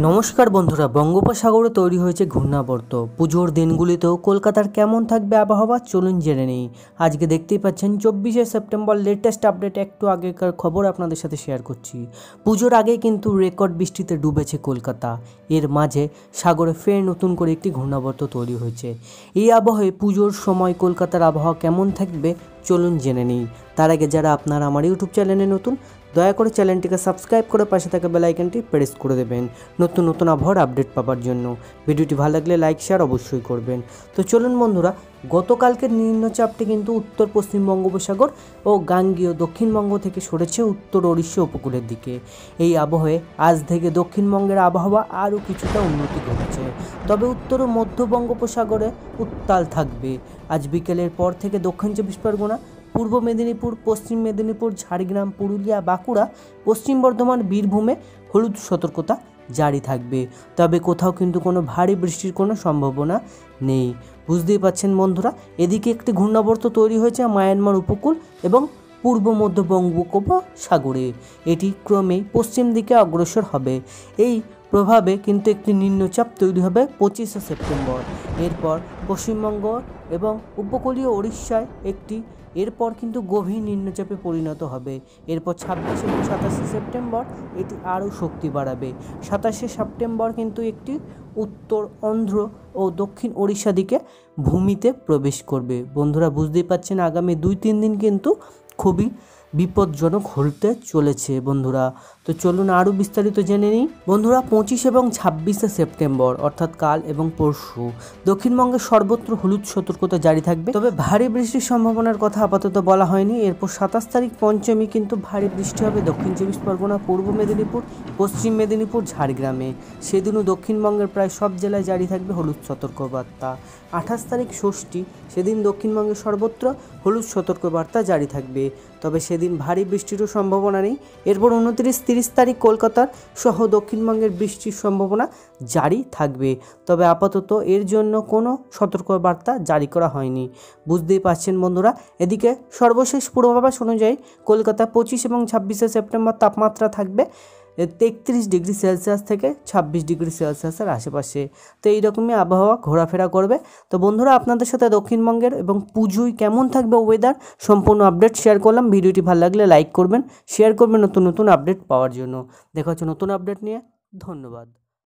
নমস্কার বন্ধুরা, বঙ্গোপসাগরে তৈরি হয়েছে ঘূর্ণাবর্ত। পুজোর দিনগুলিতেও কলকাতার কেমন থাকবে আবহাওয়া চলুন জেনে নেই। আজকে দেখতেই পাচ্ছেন 24শে সেপ্টেম্বর লেটেস্ট আপডেট, একটু আগেকার খবর আপনাদের সাথে শেয়ার করছি। পুজোর আগে কিন্তু রেকর্ড বৃষ্টিতে ডুবেছে কলকাতা। এর মাঝে সাগরে ফের নতুন করে একটি ঘূর্ণাবর্ত তৈরি হয়েছে। এই আবহে পুজোর সময় কলকাতার আবহাওয়া কেমন থাকবে চলুন জেনে নিই। তার আগে যারা আপনারা আমার ইউটিউব চ্যানেলে নতুন, দয়া করে চ্যানেলটিকে সাবস্ক্রাইব করে পাশে থাকা বেল আইকনটি প্রেস করে দেবেন নতুন নতুন আবহাওয়ার আপডেট পাওয়ার জন্য। ভিডিওটি ভালো লাগলে লাইক শেয়ার অবশ্যই করবেন। তো চলুন বন্ধুরা, গতকালকের নিম্নচাপটি কিন্তু উত্তর পশ্চিম বঙ্গোপসাগর ও গাঙ্গেয় দক্ষিণবঙ্গ থেকে সরেছে উত্তর ওড়িশা উপকূলের দিকে। এই আবহে আজ থেকে দক্ষিণবঙ্গের আবহাওয়া আরও কিছুটা উন্নতি ঘটেছে, তবে উত্তর ও মধ্য বঙ্গোপসাগরে উত্তাল থাকবে। আজ বিকেলের পর থেকে দক্ষিণ চব্বিশ পরগনা, পূর্ব মেদিনীপুর, পশ্চিম মেদিনীপুর, ঝাড়গ্রাম, পুরুলিয়া, বাঁকুড়া, পশ্চিম বর্ধমান, বীরভূমে হলুদ সতর্কতা জারি থাকবে। তবে কোথাও কিন্তু কোনো ভারী বৃষ্টির কোনো সম্ভাবনা নেই। বুঝতেই পারছেন বন্ধুরা, এদিকে একটি ঘূর্ণাবর্ত তৈরি হয়েছে মায়ানমার উপকূল এবং পূর্ব মধ্য বঙ্গোপসাগরে। এটি ক্রমেই পশ্চিম দিকে অগ্রসর হবে। এই প্রভাবে কিন্তু একটি নিম্নচাপ তৈরি হবে 25শে সেপ্টেম্বর। এরপর পশ্চিমবঙ্গ এবং উপকূলীয় ওড়িশায় এরপর কিন্তু গভীর নিম্নচাপে পরিণত হবে। এরপর 26 এবং 27শে সেপ্টেম্বর এটি আরও শক্তি বাড়াবে। 27শে সেপ্টেম্বর কিন্তু একটি উত্তর অন্ধ্র ও দক্ষিণ ওড়িশা দিকে ভূমিতে প্রবেশ করবে। বন্ধুরা বুঝতেই পারছেন, আগামী 2-3 দিন কিন্তু খুবই বিপজ্জনক হতে চলেছে বন্ধুরা। তো চলুন আরও বিস্তারিত জেনে নিই। বন্ধুরা 25 এবং 26শে সেপ্টেম্বর অর্থাৎ কাল এবং পরশু দক্ষিণবঙ্গের সর্বত্র হলুদ সতর্কতা জারি থাকবে, তবে ভারী বৃষ্টির সম্ভাবনার কথা আপাতত বলা হয়নি। এরপর 27 তারিখ পঞ্চমী কিন্তু ভারী বৃষ্টি হবে দক্ষিণ চব্বিশ পরগনা, পূর্ব মেদিনীপুর, পশ্চিম মেদিনীপুর, ঝাড়গ্রামে। সেদিনও দক্ষিণবঙ্গের প্রায় সব জেলায় জারি থাকবে হলুদ সতর্কবার্তা। 28 তারিখ ষষ্ঠী, সেদিন দক্ষিণবঙ্গের সর্বত্র হলুদ সতর্কবার্তা জারি থাকবে, তবে সেদিন ভারী বৃষ্টিরও সম্ভাবনা নেই। এরপর 29-30 তারিখ কলকাতার সহ দক্ষিণবঙ্গের বৃষ্টির সম্ভাবনা জারি থাকবে, তবে আপাতত এর জন্য কোনো সতর্কবার্তা জারি করা হয়নি। বুঝতেই পারছেন বন্ধুরা, এদিকে সর্বশেষ পূর্বাভাস অনুযায়ী কলকাতা 25 এবং 26শে সেপ্টেম্বর তাপমাত্রা থাকবে 33 ডিগ্রি সেলসিয়াস থেকে 26 ডিগ্রি সেলসিয়াসের আশেপাশে। তো এইরকমই আবহাওয়া ঘোরাফেরা করবে। তো বন্ধুরা, আপনাদের সাথে দক্ষিণবঙ্গের এবং পুজোয় কেমন থাকবে ওয়েদার সম্পূর্ণ আপডেট শেয়ার করলাম। ভিডিওটি ভালো লাগলে লাইক করবেন, শেয়ার করবেন নতুন নতুন আপডেট পাওয়ার জন্য। দেখা হচ্ছে নতুন আপডেট নিয়ে। ধন্যবাদ।